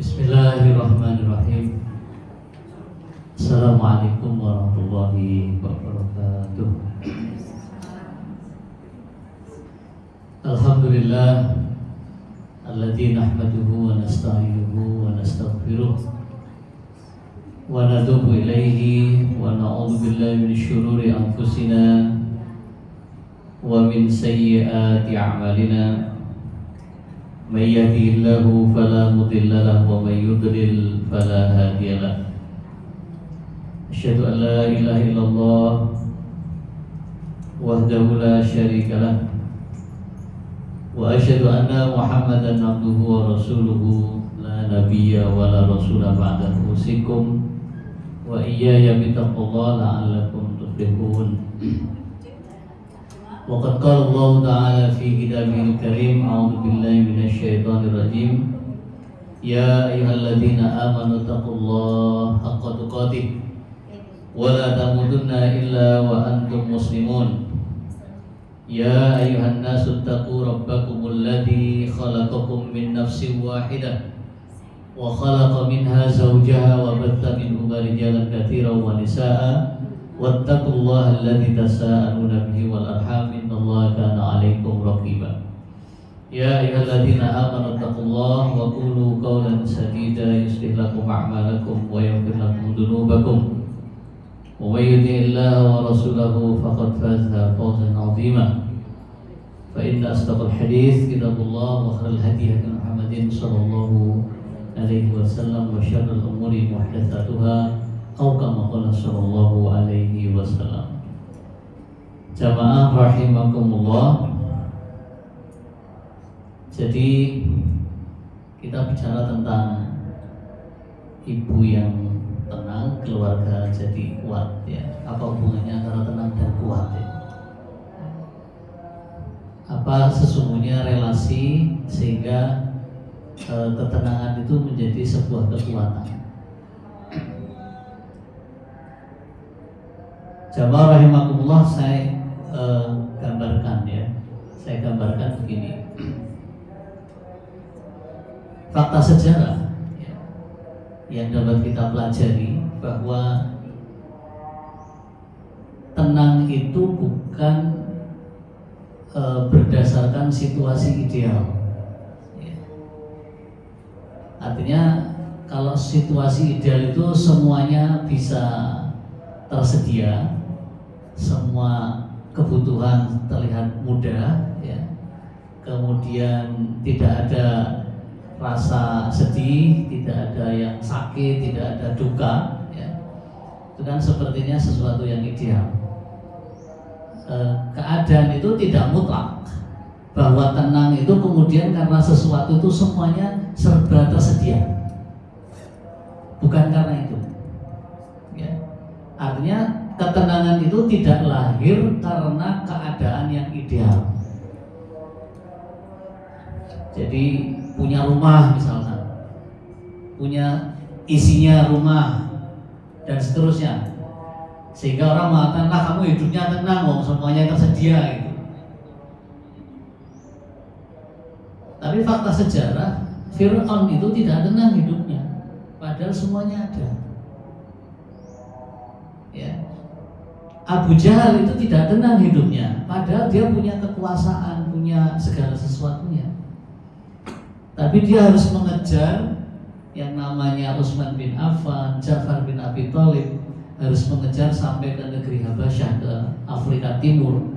Bismillahirrahmanirrahim. Assalamualaikum warahmatullahi wabarakatuh. Alhamdulillah alladzi nahmaduhu wa nasta'inuhu wa nastaghfiruh wa natubu ilaihi wa na'udzu billahi min syururi anfusina wa min sayyiati a'malina. Man yahdihillahu fala mudilla lahu wa man yudlil fala hadiya lahu. Asyhadu an la ilaha illallah wahdahu la syarika lahu wa asyhadu anna Muhammadan abduhu wa rasuluhu la nabiyya wa la rasula ba'dahu. Usikum wa iyaya bittaqullaha la'allakum tuflihun. Waqad qala Allah Ta'ala fi kitabihil karim, a'udzu billahi minasyaitonir rajim. Ya ayyuhalladzina amanu taqullaha haqqa tuqatih wa la tamutunna illa wa antum muslimun. Ya ayyuhan nasu taqu rabbakumul ladzi khalaqakum min nafsin wahidah wa khalaqa minha zawjaha wa batha minhuma rijalan katsiran wa nisaa'a wattaqullaha alladzi tasaaluna bihi wal arham innallaha kana 'alaikum raqiba. Ya ayyuhalladzina amanu taqullaha wa qulu qawlan sadida yuslih lakum a'malakum wa yaghfir lakum dhunubakum wa may yuti'illaha wa rasulahu faqad faza fawzan 'azima. Fa inna asdaqal hadits kitabullah wa khairal hadi hadi Muhammadin sallallahu alaihi wasallam wa syarrul umuri muhdatsatuha atau kama qala sallallahu alaihi wasallam. Jamaah rahimakumullah. Jadi kita bicara tentang ibu yang tenang, keluarga jadi kuat ya. Apa hubungannya antara tenang dan kuat ya? Apa sesungguhnya relasi sehingga ketenangan itu menjadi sebuah kekuatan? Jamaah rahimakumullah, saya gambarkan ya. Saya gambarkan begini. Fakta sejarah ya, yang dapat kita pelajari bahwa tenang itu bukan berdasarkan situasi ideal ya. Artinya kalau situasi ideal itu semuanya bisa tersedia, semua kebutuhan terlihat mudah ya. Kemudian tidak ada rasa sedih, tidak ada yang sakit, tidak ada duka ya. Itu kan sepertinya sesuatu yang ideal. Keadaan itu tidak mutlak bahwa tenang itu kemudian karena sesuatu itu semuanya serba tersedia. Bukan karena itu ya. Artinya ketenangan itu tidak lahir karena keadaan yang ideal. Jadi punya rumah misalkan, punya isinya rumah dan seterusnya, sehingga orang mengatakan, nah kamu hidupnya tenang, oh, semuanya tersedia gitu. Tapi fakta sejarah, Fir'aun itu tidak tenang hidupnya, padahal semuanya ada ya. Abu Jahal itu tidak tenang hidupnya, padahal dia punya kekuasaan, punya segala sesuatunya. Tapi dia harus mengejar yang namanya Utsman bin Affan, Ja'far bin Abi Thalib, harus mengejar sampai ke negeri Habasyah, ke Afrika Timur.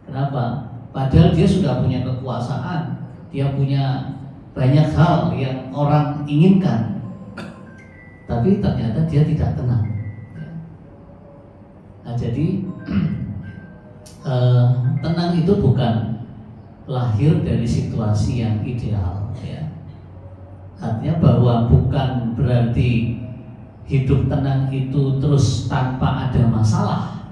Kenapa? Padahal dia sudah punya kekuasaan, dia punya banyak hal yang orang inginkan, tapi ternyata dia tidak tenang. Nah jadi tenang itu bukan lahir dari situasi yang ideal ya. Artinya bahwa bukan berarti hidup tenang itu terus tanpa ada masalah.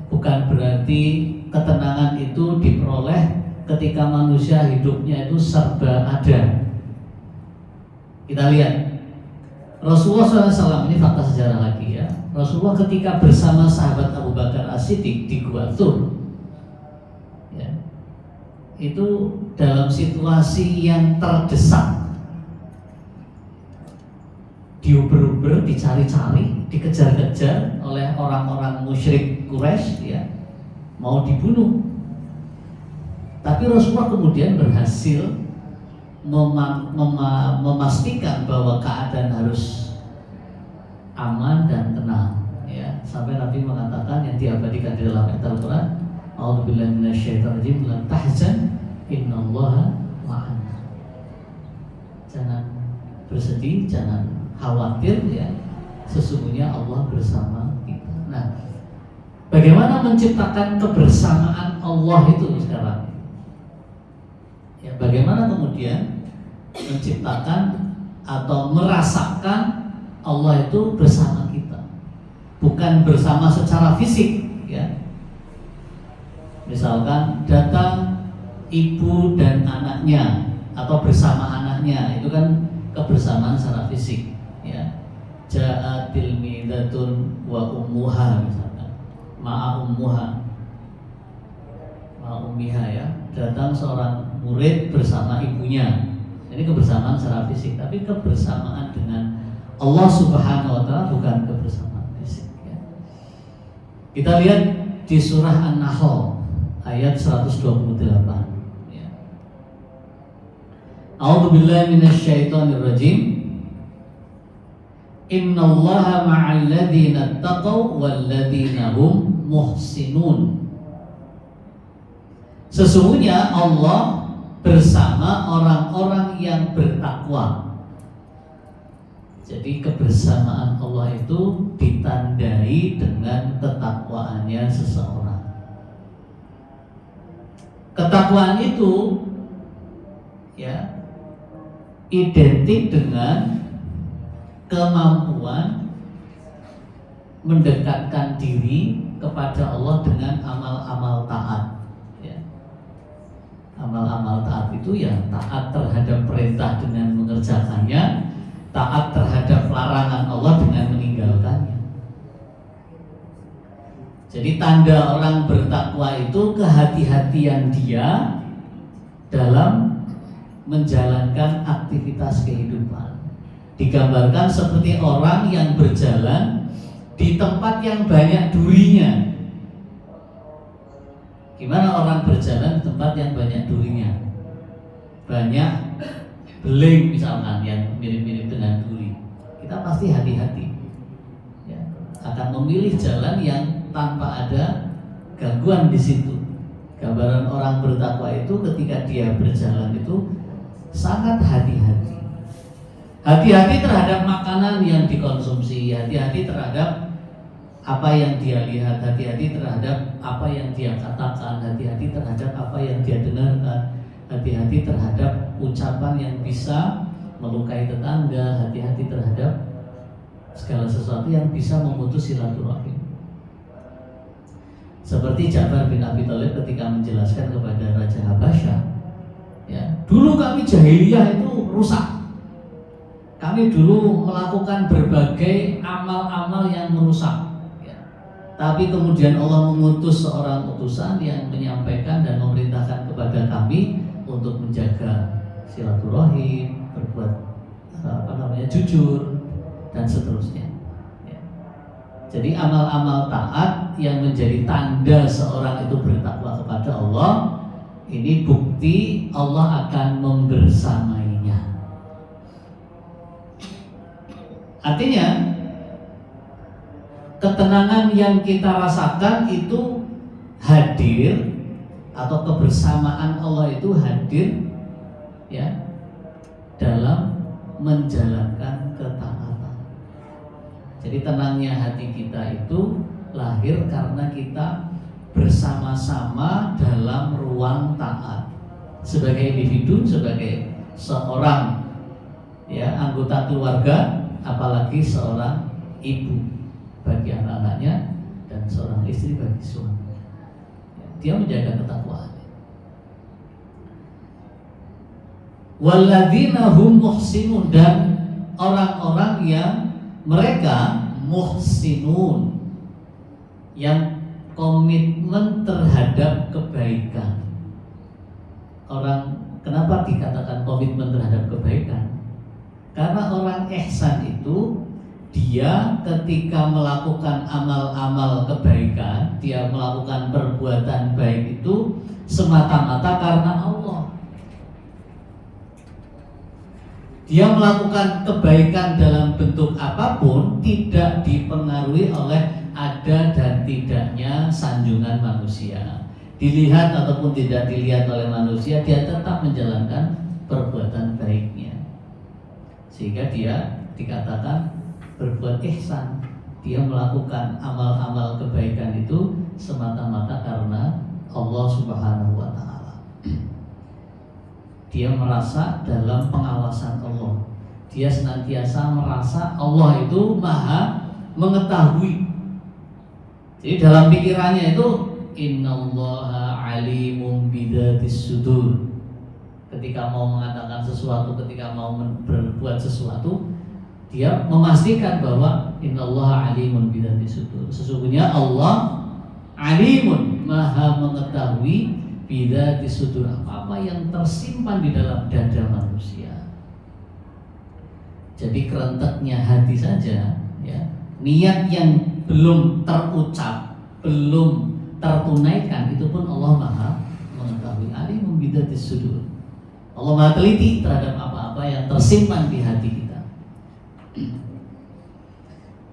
Bukan berarti ketenangan itu diperoleh ketika manusia hidupnya itu serba ada. Kita lihat Rasulullah SAW, ini fakta sejarah lagi ya. Rasulullah ketika bersama sahabat Abu Bakar As-Siddiq di Gua Thur ya, itu dalam situasi yang terdesak diuber-uber, dicari-cari, dikejar-kejar oleh orang-orang musyrik Quraisy, ya, mau dibunuh. Tapi Rasulullah kemudian berhasil memastikan bahwa keadaan harus aman dan tenang, ya, sampai Nabi mengatakan yang diabadikan di dalam ayat Al-Quran, A'udzubillahi minasyaitonirrajim, la tahzan innallaha ma'ana. Jangan bersedih, jangan khawatir, ya, sesungguhnya Allah bersama kita. Nah, bagaimana menciptakan kebersamaan Allah itu sekarang? Ya, bagaimana kemudian menciptakan atau merasakan Allah itu bersama kita, bukan bersama secara fisik, ya. Misalkan datang ibu dan anaknya atau bersama anaknya, itu kan kebersamaan secara fisik, ya. Ja'atil midatun wa ummuha, misalkan ma'a ummuha, ma'a ummiha, ya. Datang seorang murid bersama ibunya. Ini kebersamaan secara fisik, tapi kebersamaan dengan Allah Subhanahu wa taala bukan kebersamaan fisik, ya. Kita lihat di surah An-Nahl ayat 128, ya. A'udzubillahi minasyaitonirrajim. Innallaha ma'al ladzina taqaw wal ladzina hum muhsinun. Sesungguhnya Allah bersama orang-orang yang bertakwa. Jadi kebersamaan Allah itu ditandai dengan ketakwaannya seseorang. Ketakwaan itu, ya, identik dengan kemampuan mendekatkan diri kepada Allah dengan amal-amal taat. Amal-amal taat itu ya taat terhadap perintah dengan mengerjakannya, taat terhadap larangan Allah dengan meninggalkannya. Jadi tanda orang bertakwa itu kehati-hatian dia dalam menjalankan aktivitas kehidupan. Digambarkan seperti orang yang berjalan di tempat yang banyak durinya. Gimana orang berjalan di tempat yang banyak durinya? Banyak beling misalkan yang mirip-mirip dengan duri. Kita pasti hati-hati, ya, akan memilih jalan yang tanpa ada gangguan di situ. Gambaran orang bertakwa itu ketika dia berjalan itu sangat hati-hati. Hati-hati terhadap makanan yang dikonsumsi, hati-hati terhadap apa yang dia lihat, hati-hati terhadap apa yang dia katakan, hati-hati terhadap apa yang dia dengarkan, hati-hati terhadap ucapan yang bisa melukai tetangga, hati-hati terhadap segala sesuatu yang bisa memutus silaturahim. Seperti Ja'far bin Abi Thalib ketika menjelaskan kepada Raja Habasyah, ya, dulu kami jahiliyah itu rusak. Kami dulu melakukan berbagai amal-amal yang merusak. Tapi kemudian Allah mengutus seorang utusan yang menyampaikan dan memerintahkan kepada kami untuk menjaga silaturahim, berbuat jujur dan seterusnya. Ya. Jadi amal-amal taat yang menjadi tanda seorang itu bertakwa kepada Allah, ini bukti Allah akan membersamainya. Artinya ketenangan yang kita rasakan itu hadir, atau kebersamaan Allah itu hadir, ya, dalam menjalankan ketaatan. Jadi tenangnya hati kita itu lahir karena kita bersama-sama dalam ruang taat. Sebagai individu, sebagai seorang, ya, anggota keluarga, apalagi seorang ibu bagi anak-anaknya dan seorang istri bagi suami. Dia menjaga ketakwaan. Walladzina hum muhsinun, dan orang-orang yang mereka muhsinun, yang komitmen terhadap kebaikan. Orang, kenapa dikatakan komitmen terhadap kebaikan? Karena orang ihsan itu dia ketika melakukan amal-amal kebaikan, dia melakukan perbuatan baik itu semata-mata karena Allah. Dia melakukan kebaikan dalam bentuk apapun tidak dipengaruhi oleh ada dan tidaknya sanjungan manusia. Dilihat ataupun tidak dilihat oleh manusia, dia tetap menjalankan perbuatan baiknya. Sehingga dia dikatakan berbuat ihsan. Dia melakukan amal-amal kebaikan itu semata-mata karena Allah Subhanahu wa Ta'ala. Dia merasa dalam pengawasan Allah. Dia senantiasa merasa Allah itu maha mengetahui. Jadi dalam pikirannya itu innallaha alimun bidatis sudur. Ketika mau mengatakan sesuatu, ketika mau berbuat sesuatu, dia memastikan bahwa innallaha alimun bidatis sudur. Sesungguhnya Allah alimun, maha mengetahui bidatis sudur, apa yang tersimpan di dalam dada manusia. Jadi kerenteknya hati saja, ya, niat yang belum terucap, belum tertunaikan, itu pun Allah maha mengetahui. Alimun bidatis sudur. Allah maha teliti terhadap apa-apa yang tersimpan di hati kita.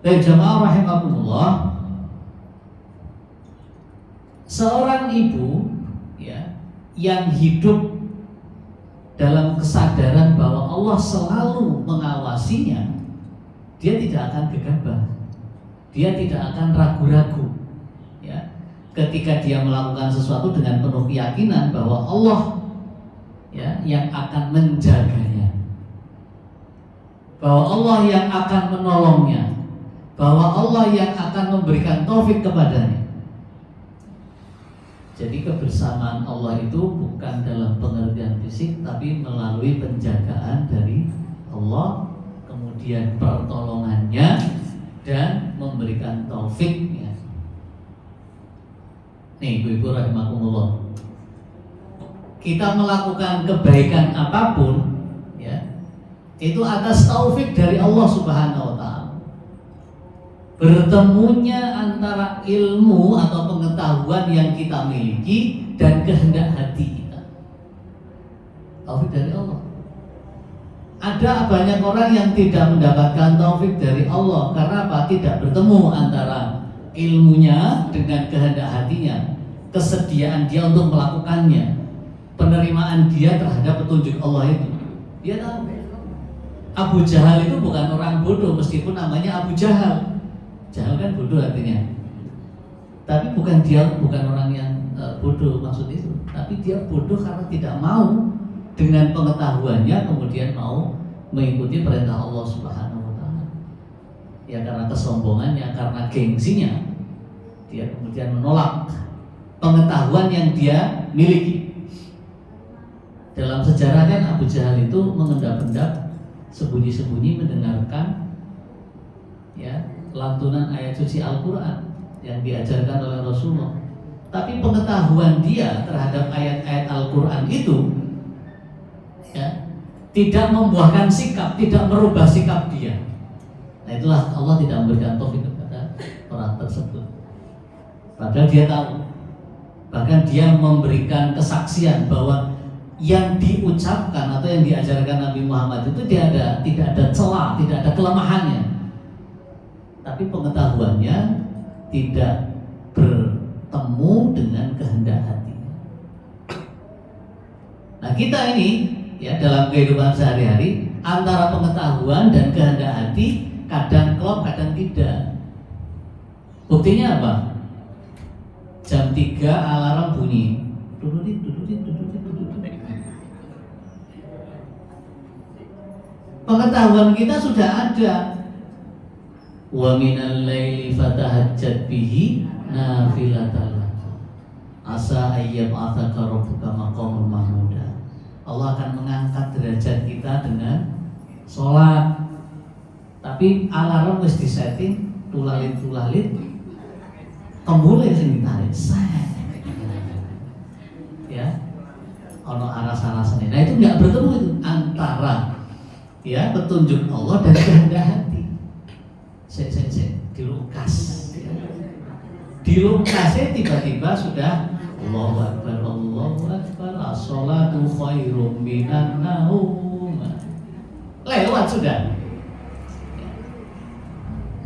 Dan jamaah rahimakumullah, seorang ibu, ya, yang hidup dalam kesadaran bahwa Allah selalu mengawasinya, dia tidak akan gegabah, dia tidak akan ragu-ragu, ya, ketika dia melakukan sesuatu dengan penuh keyakinan bahwa Allah, ya, yang akan menjaganya, bahwa Allah yang akan menolongnya, bahwa Allah yang akan memberikan taufik kepadanya. Jadi kebersamaan Allah itu bukan dalam pengertian fisik, tapi melalui penjagaan dari Allah, kemudian pertolongannya dan memberikan taufiknya. Nih ibu-ibu rahimakumullah, kita melakukan kebaikan apapun, ya, itu atas taufik dari Allah Subhanahu wa Ta'ala. Bertemunya antara ilmu atau pengetahuan yang kita miliki dan kehendak hati kita, taufik dari Allah. Ada banyak orang yang tidak mendapatkan taufik dari Allah karena apa? Tidak bertemu antara ilmunya dengan kehendak hatinya, kesediaan dia untuk melakukannya, penerimaan dia terhadap petunjuk Allah itu. Dia tahu Abu Jahal itu bukan orang bodoh meskipun namanya Abu Jahal. Jahal kan bodoh artinya. Tapi bukan orang yang bodoh maksud itu. Tapi dia bodoh karena tidak mau dengan pengetahuannya kemudian mau mengikuti perintah Allah Subhanahu wa Ta'ala. Ya karena kesombongannya, karena gengsinya, dia kemudian menolak pengetahuan yang dia miliki. Dalam sejarah kan Abu Jahal itu mengendap-endap sembunyi-sembunyi mendengarkan, ya, lantunan ayat suci Al-Quran yang diajarkan oleh Rasulullah. Tapi pengetahuan dia terhadap ayat-ayat Al-Quran itu, ya, tidak membuahkan sikap, tidak merubah sikap dia. Nah itulah Allah tidak memberikan taufik kepada orang tersebut. Padahal dia tahu, bahkan dia memberikan kesaksian bahwa yang diucapkan atau yang diajarkan Nabi Muhammad itu tidak ada celah, tidak ada kelemahannya. Tapi pengetahuannya tidak bertemu dengan kehendak hati. Nah kita ini, ya, dalam kehidupan sehari-hari antara pengetahuan dan kehendak hati kadang klop, kadang tidak. Buktinya apa? Jam 3 alarm bunyi. Dudurit. Pengetahuan kita sudah ada. Wa minal laili fatahajjat bihi nafilatan lak asa ayyab'atsaka rabbuka maqaman mahmuda. Allah akan mengangkat derajat kita dengan sholat. Tapi alarm wis disetting tulalit kembule sing ditarik. Ya. Ono aras-arasane. Nah itu enggak bertemu itu antara, ya, petunjuk Allah dan kehendak hati. dilukas. Dilukasnya tiba-tiba sudah Allahu Akbar, as-salatu khairum minan naum. Lewat sudah.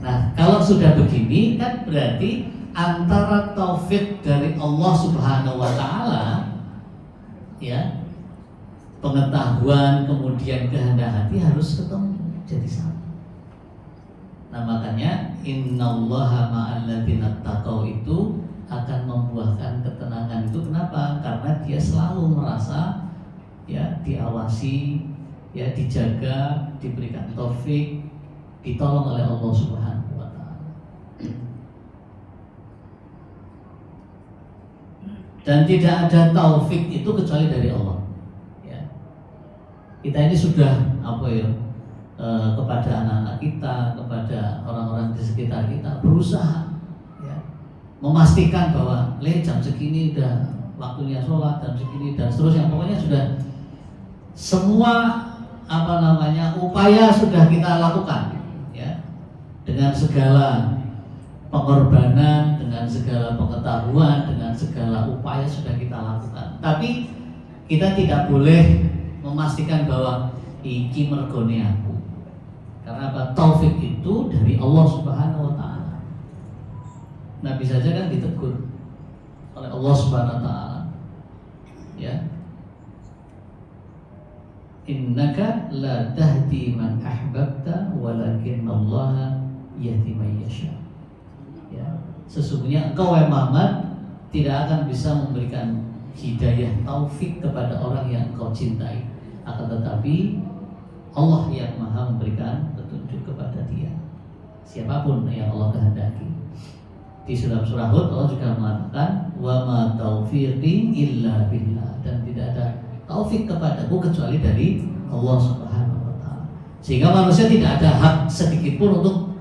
Nah, kalau sudah begini kan berarti antara taufik dari Allah Subhanahu wa taala, ya, pengetahuan kemudian kehendak hati harus ketemu jadi sama. Nah, makanya innallaha ma'al ladzina taqau itu akan membuahkan ketenangan. Itu kenapa? Karena dia selalu merasa ya diawasi, ya dijaga, diberikan taufik, ditolong oleh Allah Subhanahu wa taala. Dan tidak ada taufik itu kecuali dari Allah. Ya. Kita ini sudah kepada anak-anak kita, kepada orang-orang di sekitar kita berusaha ya, memastikan bahwa jam segini udah waktunya sholat, jam segini dan seterusnya. Pokoknya sudah semua upaya sudah kita lakukan ya, dengan segala pengorbanan, dengan segala pengetahuan, dengan segala upaya sudah kita lakukan. Tapi kita tidak boleh memastikan bahwa iki mergone aku. Karena apa? Taufik itu dari Allah Subhanahu wa taala. Nabi saja kan ditegur oleh Allah Subhanahu wa taala. Ya. Innaka la tahdi man ahbabta walakin Allah yahdi man yasha. Ya. Sesungguhnya engkau wahai Muhammad tidak akan bisa memberikan hidayah taufik kepada orang yang engkau cintai. Akan tetapi Allah yang maha memberikan petunjuk kepada dia, siapapun yang Allah kehendaki. Di surah Hud Allah juga mengatakan wa ma taufiqi illa billah, dan tidak ada taufik kepadaku kecuali dari Allah Subhanahu wa taala. Sehingga manusia tidak ada hak sedikit pun untuk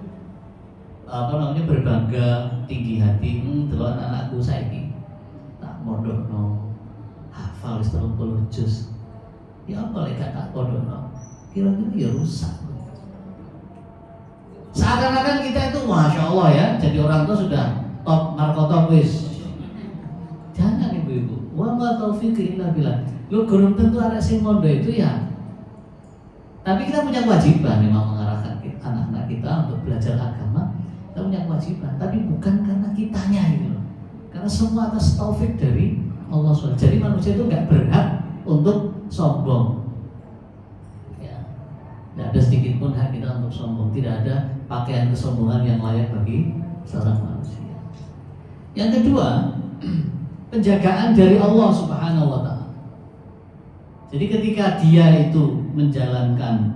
berbangga tinggi hati. Delok anakku saiki tak mondokno hafal 30 juz. Ya apa lek tak pondokno? Kira-kira ya rusak. Seakan-akan kita itu masya Allah ya, jadi orang tua sudah top markotop wis. Jangan ibu-ibu. Wa ma taufiqi illa billah. Lu gurung tentu anak sing mondok itu ya. Tapi kita punya kewajiban memang mengarahkan anak-anak kita untuk belajar agama. Kita punya kewajiban, tapi bukan karena kitanya itu. Karena semua atas taufik dari Allah SWT. Jadi manusia itu nggak berhak untuk sombong. Tidak ada sedikit pun hak kita untuk sombong. Tidak ada pakaian kesombongan yang layak bagi seorang manusia. Yang kedua, penjagaan dari Allah Subhanahu wa taala. Jadi ketika dia itu menjalankan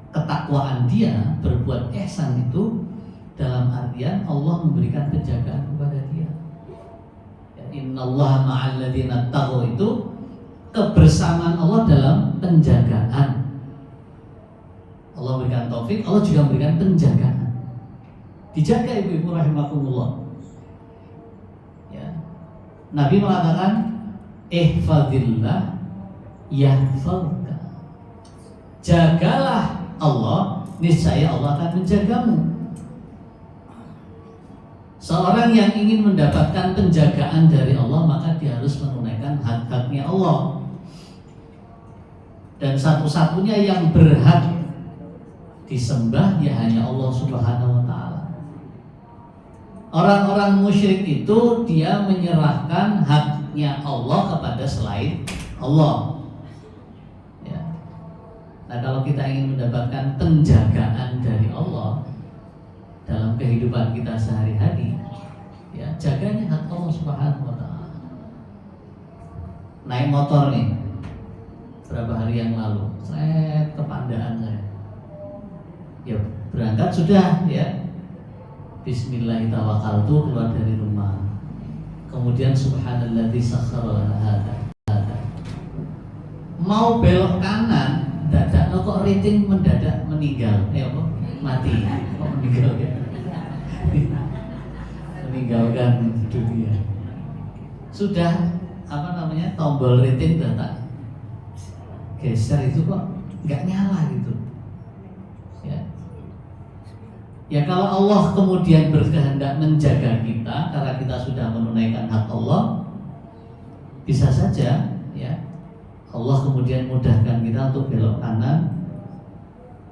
ketakwaan dia, berbuat ihsan itu dalam artian Allah memberikan penjagaan kepada dia. Innallaha ma'al ladzina taqaw itu kebersamaan Allah dalam penjagaan. Allah memberikan taufik, Allah juga memberikan penjagaan. Dijaga ibu-ibu rahimakumullah. Ya. Nabi mengatakan ihfazillah yahfazka. Jagalah Allah, niscaya Allah akan menjagamu. Seorang yang ingin mendapatkan penjagaan dari Allah, maka dia harus menunaikan hak-haknya Allah. Dan satu-satunya yang berhak disembah ya hanya Allah Subhanahu wa taala. Orang-orang musyrik itu dia menyerahkan haknya Allah kepada selain Allah. Ya. Nah, kalau kita ingin mendapatkan penjagaan dari Allah dalam kehidupan kita sehari-hari, ya jaganya hak Allah Subhanahu wa taala. Naik motor nih, berapa hari yang lalu, saya ke Pandaan saya. Ya berangkat sudah ya. Bismillahirrahmanirrahim, keluar dari rumah. Kemudian subhanalladzi sakhkhara lana hadza. Mau belok kanan, dadak kok rating mendadak meninggal. Apa? Mati. Kok meninggal ya? Meninggalkan dunia. Sudah tombol rating data geser itu kok nggak nyala gitu ya. Ya kalau Allah kemudian berkehendak menjaga kita karena kita sudah menunaikan hak Allah, bisa saja ya Allah kemudian mudahkan kita untuk belok kanan,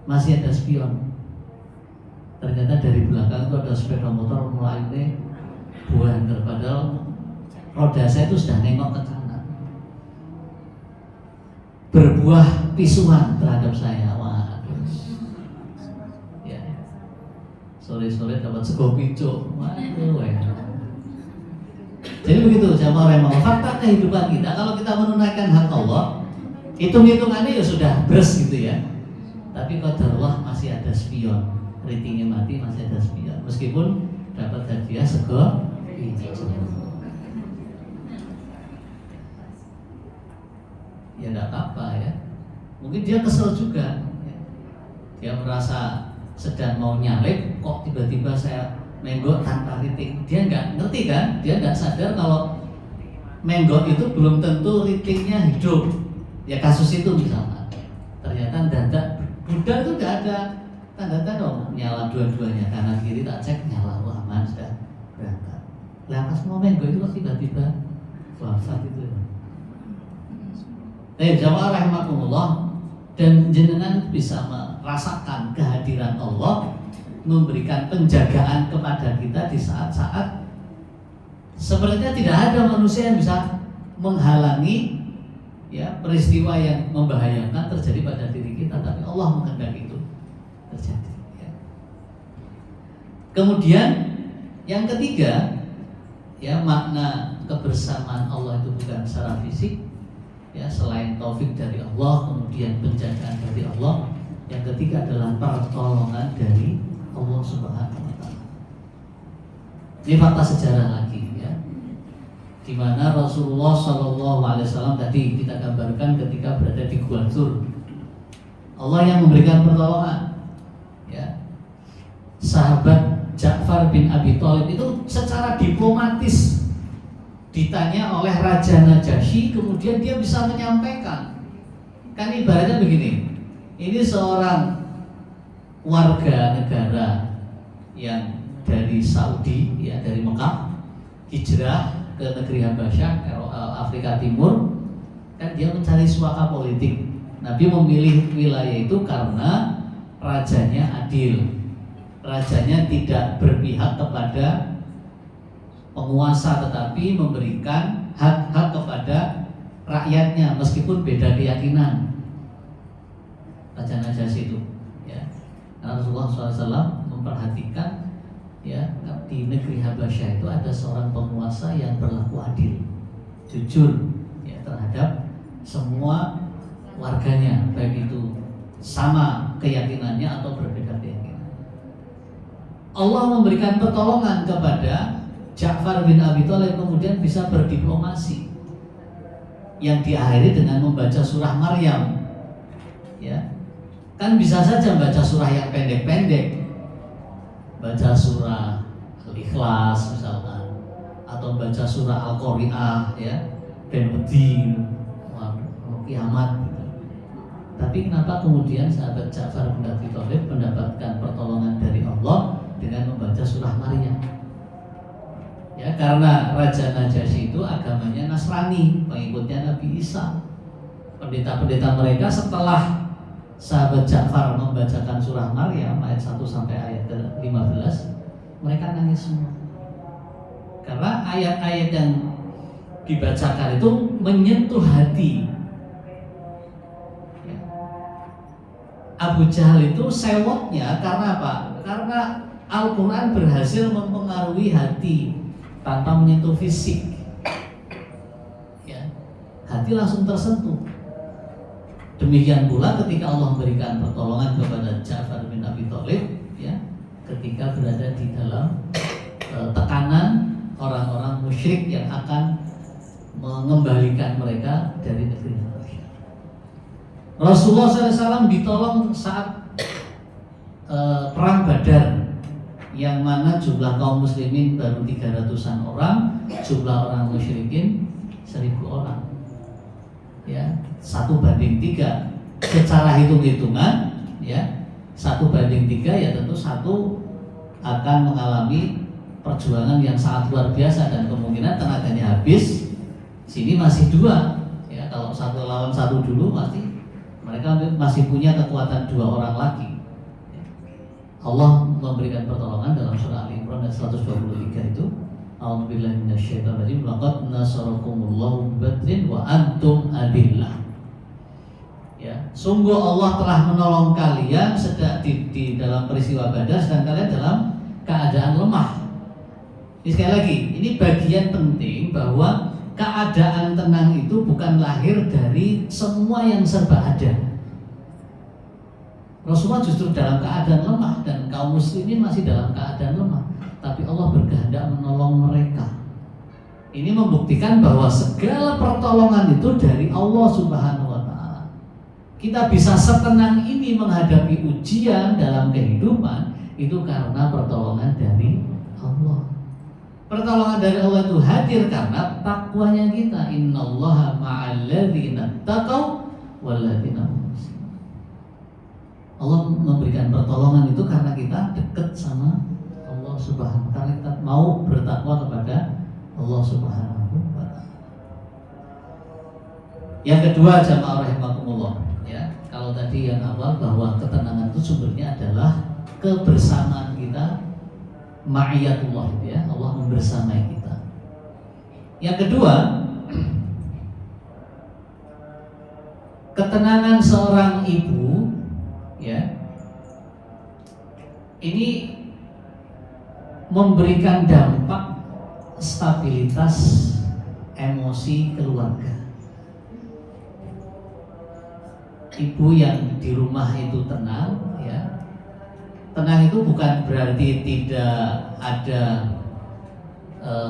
masih ada spion. Ternyata dari belakang itu ada sepeda motor mulai buanter, padahal roda saya itu sudah nengok ke kanan, berbuah pisuan terhadap saya. Wah, ya sore-sore dapat sego pincuk. Waduh, ya. Jadi begitu jamaah rahimahullah, fakta kehidupan kita kalau kita menunaikan hak Allah, hitung-hitungannya ya sudah beres gitu ya. Tapi qadarullah masih ada spion, ratingnya mati masih ada spion, meskipun dapat hadiah sego pincuk. Ya enggak apa-apa ya. Mungkin dia kesel juga ya. Dia merasa sedang mau nyalip, kok tiba-tiba saya menggok tanpa rating. Dia nggak ngerti kan, dia nggak sadar kalau menggok itu belum tentu ratingnya hidup. Ya kasus itu misalnya, ternyata dadak budal itu nggak ada tanda-tanda nyala dua-duanya, kanan kiri tak cek nyala, wah aman sudah berangkat. Lah pas mau menggok itu kok tiba-tiba wafat itu. Jamaah rahimakumullah, dan jenengan bisa merasakan kehadiran Allah memberikan penjagaan kepada kita di saat-saat sebenarnya tidak ada manusia yang bisa menghalangi ya peristiwa yang membahayakan terjadi pada diri kita, tapi Allah menghendaki itu terjadi ya. Kemudian yang ketiga ya, makna kebersamaan Allah itu bukan secara fisik ya, selain taufik dari Allah, kemudian penjagaan dari Allah. Yang ketiga adalah pertolongan dari Allah Subhanahu wa Ta'ala. Ini fakta sejarah lagi ya, di mana Rasulullah SAW tadi kita gambarkan ketika berada di Gua Tsur, Allah yang memberikan pertolongan ya. Sahabat Ja'far bin Abi Thalib itu secara diplomatis ditanya oleh Raja Najasyi, kemudian dia bisa menyampaikan. Kan ibaratnya begini, ini seorang warga negara yang dari Saudi ya, dari Mekah hijrah ke negeri Habasyah, Afrika Timur, kan dia mencari suaka politik. Nabi memilih wilayah itu karena rajanya adil, rajanya tidak berpihak kepada penguasa, tetapi memberikan hak-hak kepada rakyatnya meskipun beda keyakinan. Raja Najasyi itu ya, Rasulullah SAW memperhatikan ya, di negeri Habasyah itu ada seorang penguasa yang berlaku adil, jujur ya, terhadap semua warganya, baik itu sama keyakinannya atau berbeda keyakinan. Allah memberikan pertolongan kepada Ja'far bin Abi Thalib, kemudian bisa berdiplomasi yang diakhiri dengan membaca surah Maryam ya. Kan bisa saja baca surah yang pendek-pendek, baca surah Al-Ikhlas misalkan, atau baca surah Al-Qari'ah ya, Ben-Bedin, Kiamat gitu. Tapi kenapa kemudian sahabat Ja'far bin Abi Thalib mendapatkan pertolongan dari Allah dengan membaca surah Maryam? Ya, karena Raja Najasyi itu agamanya Nasrani, pengikutnya Nabi Isa. Pendeta-pendeta mereka setelah sahabat Ja'far membacakan surah Maryam ayat 1 sampai ayat 15, mereka nangis semua. Karena ayat-ayat yang dibacakan itu menyentuh hati. Ya. Abu Jahal itu sewotnya karena apa? Karena Al-Quran berhasil mempengaruhi hati tanpa menyentuh fisik. Ya. Hati langsung tersentuh. Demikian pula ketika Allah memberikan pertolongan kepada Ja'far bin Abi Thalib ya, ketika berada di dalam tekanan orang-orang musyrik yang akan mengembalikan mereka dari negeri Habasyah. Rasulullah SAW ditolong saat perang Badar, yang mana jumlah kaum muslimin baru 300-an orang, jumlah orang musyrikin 1000 orang. Ya, 1:3 secara hitung-hitungan ya, 1:3 ya tentu 1 akan mengalami perjuangan yang sangat luar biasa dan kemungkinan tenaganya habis. Sini masih dua, ya kalau satu lawan satu dulu mereka masih punya kekuatan dua orang lagi. Allah memberikan pertolongan dalam surah Al-Imran ayat 123 itu. A'udzubillahi minasyaitonirrajim. Laqad nasarakumullahu bibadrin wa antum adillah. Ya, sungguh Allah telah menolong kalian di dalam peristiwa Badar sedang kalian dalam keadaan lemah. Ini sekali lagi, ini bagian penting bahwa keadaan tenang itu bukan lahir dari semua yang serba ada. Rasulullah justru dalam keadaan lemah dan kaum muslimin masih dalam keadaan lemah, tapi Allah berkehendak menolong mereka. Ini membuktikan bahwa segala pertolongan itu dari Allah Subhanahu wa Ta'ala. Kita bisa setenang ini menghadapi ujian dalam kehidupan itu karena pertolongan dari Allah. Pertolongan dari Allah itu hadir karena takwanya kita. Innallaha ma'al ladzina taqaw wal ladzina hum muhsinun. Allah memberikan pertolongan itu karena kita dekat sama Allah Subhanahu wa Ta'ala, kita mau bertakwa kepada Allah Subhanahu wa Ta'ala. Yang kedua, jamaah rahimakumullah, ya. Kalau tadi yang awal bahwa ketenangan itu sumbernya adalah kebersamaan kita, ma'iyatullah itu ya, Allah membersamai kita. Yang kedua, ketenangan seorang ibu, ya, ini memberikan dampak stabilitas emosi keluarga. Ibu yang di rumah itu tenang, ya. Tenang itu bukan berarti tidak ada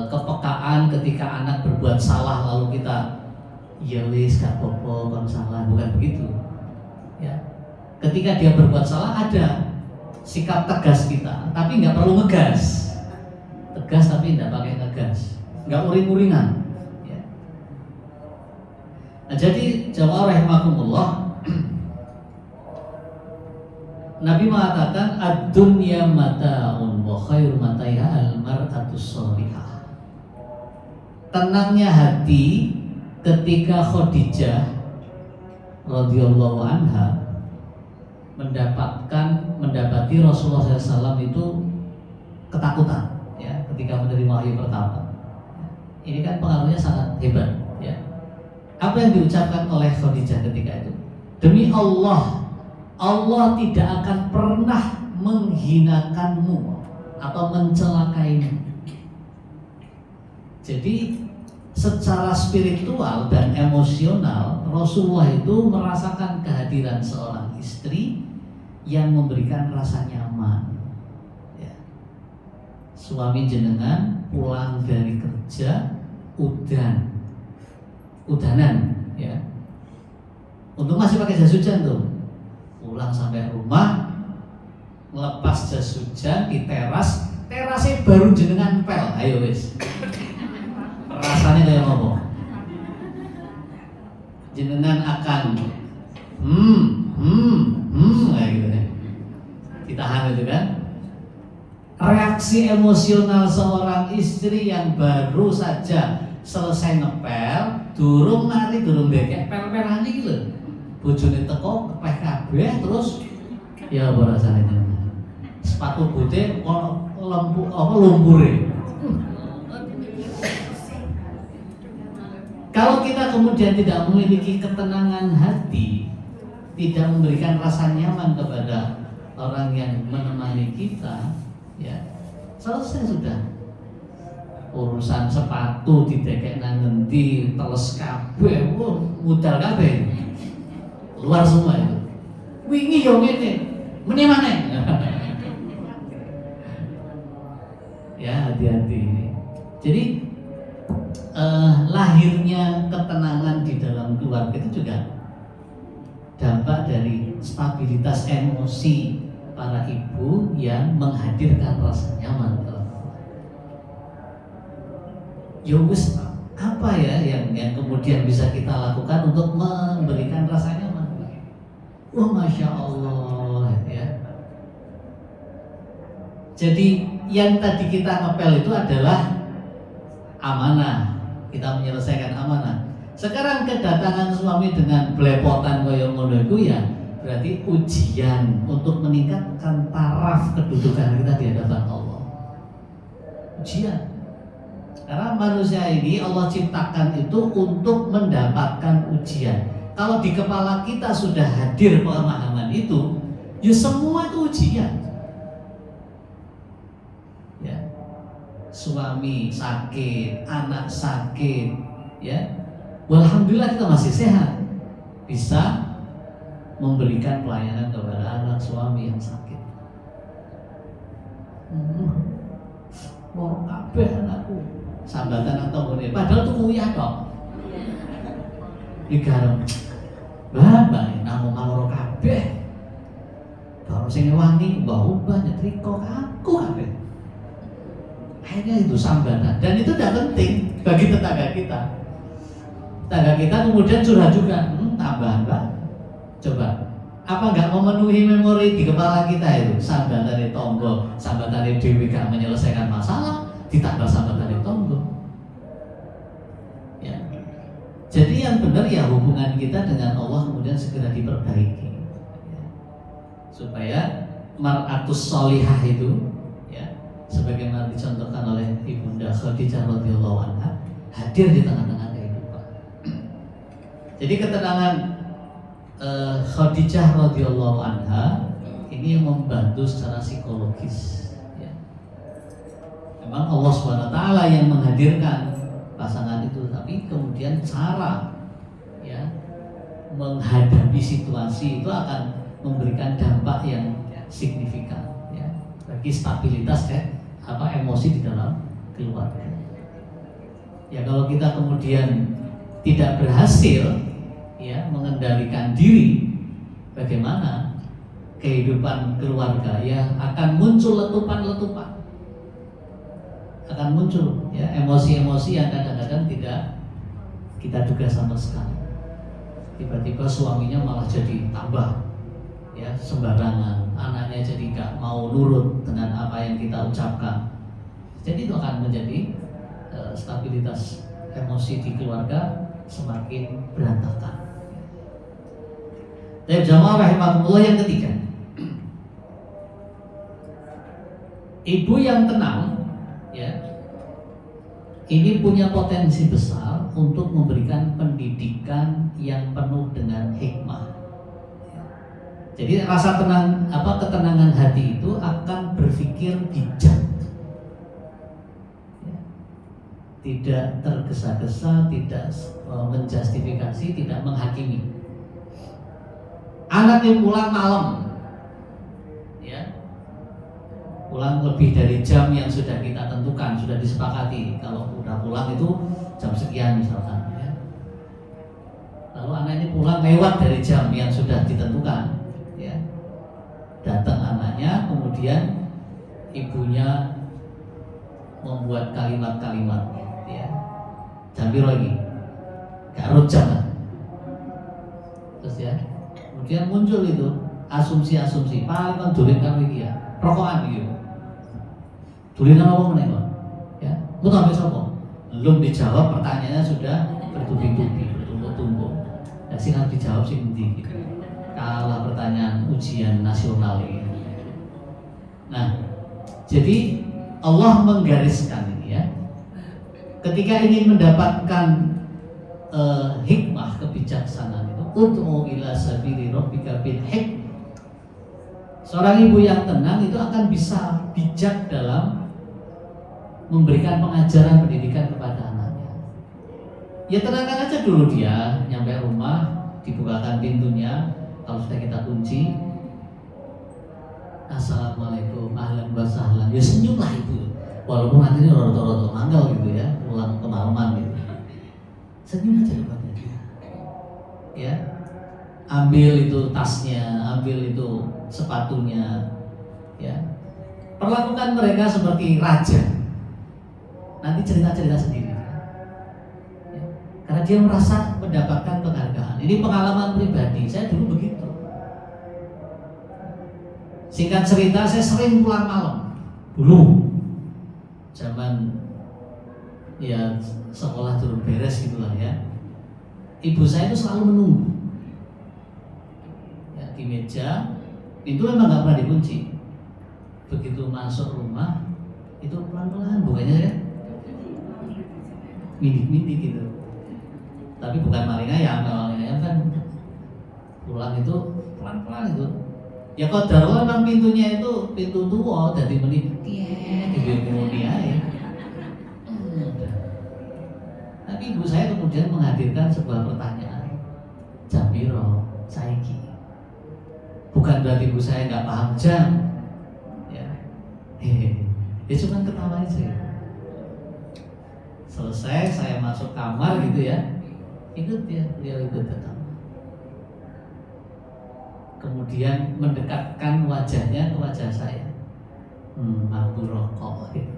kepekaan ketika anak berbuat salah lalu kita ya wis gak apa-apa kon salah, bukan begitu. Ya. Ketika dia berbuat salah ada sikap tegas kita, tapi nggak perlu ngegas. Tegas tapi nggak pakai ngegas, nggak uring-uringan. Ya. Nah, jadi jamaah rahimakumullah, Nabi mengatakan ad-dunya mata'un wa khairu mataiha al-mar'atus shalihah. Tenangnya hati ketika Khadijah radhiyallahu anha mendapati Rasulullah SAW itu ketakutan, ya, ketika menerima wahyu pertama. Ini kan pengaruhnya sangat hebat, ya. Apa yang diucapkan oleh Khadijah ketika itu? Demi Allah, Allah tidak akan pernah menghinakanmu atau mencelakaimu. Jadi secara spiritual dan emosional Rasulullah itu merasakan kehadiran seorang istri yang memberikan rasa nyaman, ya. Suami jenengan pulang dari kerja udanan, ya. Untung masih pakai jas hujan tuh. Pulang sampai rumah melepas jas hujan di terasnya baru jenengan pel. Ayo wis. Rasanya kayak apa? Jenengan akan kayak gitu ya. Ditahan itu kan. Reaksi emosional seorang istri yang baru saja selesai ngepel, durung dekek pel-pelan iki lho. Bojone teko kepeh kabeh terus ya apa rasane jenengan. Sepatu bote ono lumpure. Kalau kita kemudian tidak memiliki ketenangan hati, tidak memberikan rasa nyaman kepada orang yang menemani kita, ya selesai sudah. Urusan sepatu didekek nang ngendi, teles kabeh, mudal kabeh. Luar semua itu. Wingi yo ngene, meneh maneh. Ya, hati-hati. Jadi lahirnya ketenangan di dalam keluarga itu juga dampak dari stabilitas emosi para ibu yang menghadirkan rasa nyaman dalam keluarga. Ya wis, apa ya yang kemudian bisa kita lakukan untuk memberikan rasa nyaman? Wah, Masya Allah, ya. Jadi yang tadi kita ngepel itu adalah amanah, kita menyelesaikan amanah. Sekarang kedatangan suami dengan belepotan koyo ngono iku ya berarti ujian untuk meningkatkan taraf kedudukan kita di hadapan Allah. Ujian. Karena manusia ini Allah ciptakan itu untuk mendapatkan ujian. Kalau di kepala kita sudah hadir pemahaman itu, ya semua itu ujian. Ya. Suami sakit, anak sakit, ya. Alhamdulillah kita masih sehat, bisa memberikan pelayanan kepada anak suami yang sakit. Mau kabeh anakku, sambatan atau ngene. Padahal tuh kuyah dong. Digarem. Bapak namung ngaloro kabeh. Kalau sing wangi mbah-mbah nyetrika aku kabeh. Akhirnya itu sambatan dan itu tidak penting bagi tetangga kita. Tetangga kita kemudian curhat juga, tambahan Pak. Coba, apa nggak memenuhi memori di kepala kita itu? Sambatan tonggo, sambatan dewi gak menyelesaikan masalah, ditambah sambatan tonggo. Ya. Jadi yang benar ya hubungan kita dengan Allah kemudian segera diperbaiki, ya. Supaya mar'atus sholihah itu, ya, sebagaimana dicontohkan oleh Ibunda Khadijah radhiyallahu anha, hadir di tengah-tengah kehidupan. Jadi ketenangan Khadijah radhiyallahu anha ini yang membantu secara psikologis, ya. Memang Allah SWT yang menghadirkan pasangan itu, tapi kemudian cara, ya, menghadapi situasi itu akan memberikan dampak yang signifikan, ya, bagi stabilitas emosi di dalam keluarga. Ya kalau kita kemudian tidak berhasil, ya, mengendalikan diri, bagaimana kehidupan keluarga, ya, akan muncul letupan-letupan, akan muncul, ya, emosi-emosi yang kadang-kadang tidak kita duga sama sekali. Tiba-tiba suaminya malah jadi tambah, ya, sembarangan, anaknya jadi gak mau nurut dengan apa yang kita ucapkan. Jadi itu akan menjadi stabilitas emosi di keluarga semakin berantakan. Dan jamaah rahimakumullah, yang ketiga, ibu yang tenang, ya, ini punya potensi besar untuk memberikan pendidikan yang penuh dengan hikmah. Jadi rasa tenang, ketenangan hati itu akan berpikir bijak, ya. Tidak tergesa-gesa, tidak menjustifikasi, tidak menghakimi. Anak yang pulang malam, ya, pulang lebih dari jam yang sudah kita tentukan, sudah disepakati. Kalau udah pulang itu jam sekian misalkan, ya. Lalu anak ini pulang lewat dari jam yang sudah ditentukan, ya. Datang anaknya, kemudian ibunya membuat kalimat-kalimat, ya. Jam piro iki? Gak rujak kan? Terus, ya, kemudian muncul itu asumsi-asumsi, paling kan dolen karo iki, ya, rokokan iki. Dolen apa meneh kok? Ya, mu sampe sapa? Belum dijawab, pertanyaannya sudah bertubi-tubi, bertumpuk-tumpuk. Ya, sing harus dijawab sing endi gitu. Kalah pertanyaan ujian nasional ini. Nah, jadi Allah menggariskan ini, ya. Ketika ingin mendapatkan hikmah, kebijaksanaan itu, ud'u ila sabili rabbika bil hikmah. Seorang ibu yang tenang itu akan bisa bijak dalam memberikan pengajaran pendidikan kepada anaknya. Ya tenangkan aja dulu dia, nyampe rumah, dibukakan pintunya, kalau sudah kita kunci, assalamualaikum, ahlan wa sahlan, ya senyumlah ibu, walaupun nanti ini rodo-rodo manggal gitu, ya, pulang kemalaman gitu, senyum aja kepada dia, ya, ambil itu tasnya, ambil itu sepatunya, ya, perlakukan mereka seperti raja, nanti cerita-cerita sendiri, ya. Karena dia merasa mendapatkan penghargaan. Ini pengalaman pribadi, saya dulu begitu. Singkat cerita, saya sering pulang malam. dulu zaman ya sekolah turun beres gitulah ya, ibu saya itu selalu menunggu ya, di meja, pintu memang nggak pernah dikunci. Begitu masuk rumah itu pelan-pelan bukanya ya, mindik-mindik gitu. Tapi bukan maling ayam kan pulang itu pelan-pelan itu. Ya kodar memang pintunya itu pintu tua, jadi menit di aja. Tapi ibu saya kemudian menghadirkan sebuah pertanyaan, Jambiro saiki. Bukan berarti ibu saya nggak paham jam, ya. Dia cuma ketawa aja. Selesai saya masuk kamar gitu ya, ikut ya, beliau ikut ke kamar. Kemudian mendekatkan wajahnya ke wajah saya, mampu rokok. Gitu.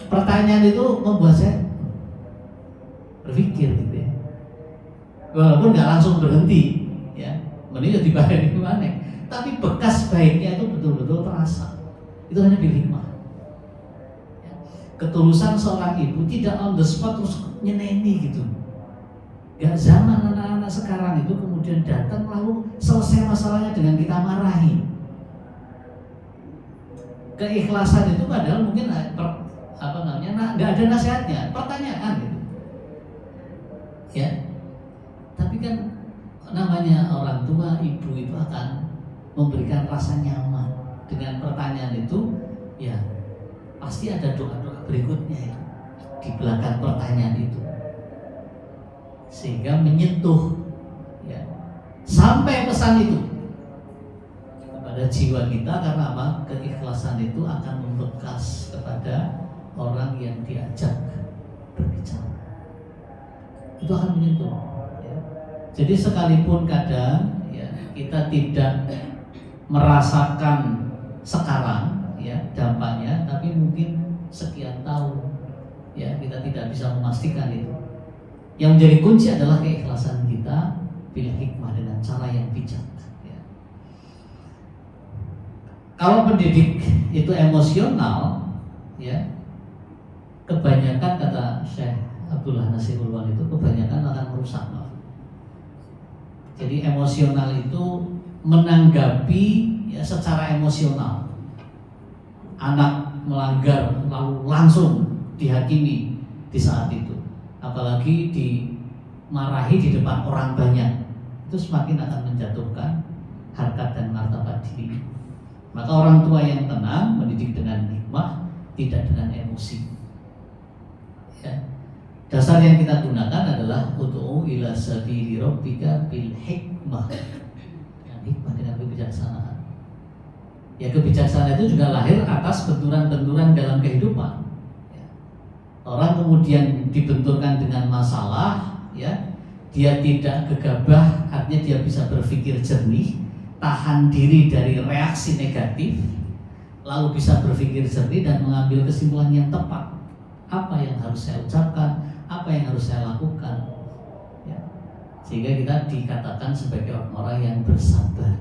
Pertanyaan itu membuat saya berpikir gitu ya, walaupun nggak langsung berhenti, ya, mending dibayar gimana? Tapi bekas baiknya itu betul-betul terasa. Itu hanya bil hikmah. Ketulusan seorang ibu tidak on the spot terus nyeneni gitu. Gak zaman anak-anak sekarang itu kemudian datang lalu selesai masalahnya dengan kita marahi. Keikhlasan itu padahal mungkin nggak ada nasihatnya, pertanyaan gitu. Ya, tapi kan namanya orang tua, ibu itu akan memberikan rasa nyaman dengan pertanyaan itu, ya pasti ada doa-doa berikutnya ya, di belakang pertanyaan itu, sehingga menyentuh ya, sampai pesan itu kepada jiwa kita. Karena apa? Keikhlasan itu akan membekas kepada orang yang diajak berbicara, itu akan menyentuh ya. Jadi sekalipun kadang ya, kita tidak merasakan sekarang ya dampaknya, tapi mungkin sekian tahun ya kita tidak bisa memastikan itu. Yang menjadi kunci adalah keikhlasan kita bil hikmah, dengan cara yang bijak ya. Kalau pendidik itu emosional ya, kebanyakan, kata Syekh Abdullah Nasirullah, itu kebanyakan akan merusak. Jadi emosional itu menanggapi ya secara emosional. Anak melanggar lalu langsung dihakimi di saat itu, apalagi dimarahi di depan orang banyak, itu semakin akan menjatuhkan harkat dan martabat diri. Maka orang tua yang tenang mendidik dengan hikmah, tidak dengan emosi ya. Dasar yang kita gunakan adalah ud'u ila sabili rabbika bil hikmah, dengan hikmah, dengan kebijaksanaan. Ya, kebijaksanaan itu juga lahir atas benturan-benturan dalam kehidupan ya. Orang kemudian dibenturkan dengan masalah ya, dia tidak gegabah, artinya dia bisa berpikir jernih, tahan diri dari reaksi negatif, lalu bisa berpikir jernih dan mengambil kesimpulan yang tepat. Apa yang harus saya ucapkan, apa yang harus saya lakukan ya. Sehingga kita dikatakan sebagai orang-orang yang bersabar.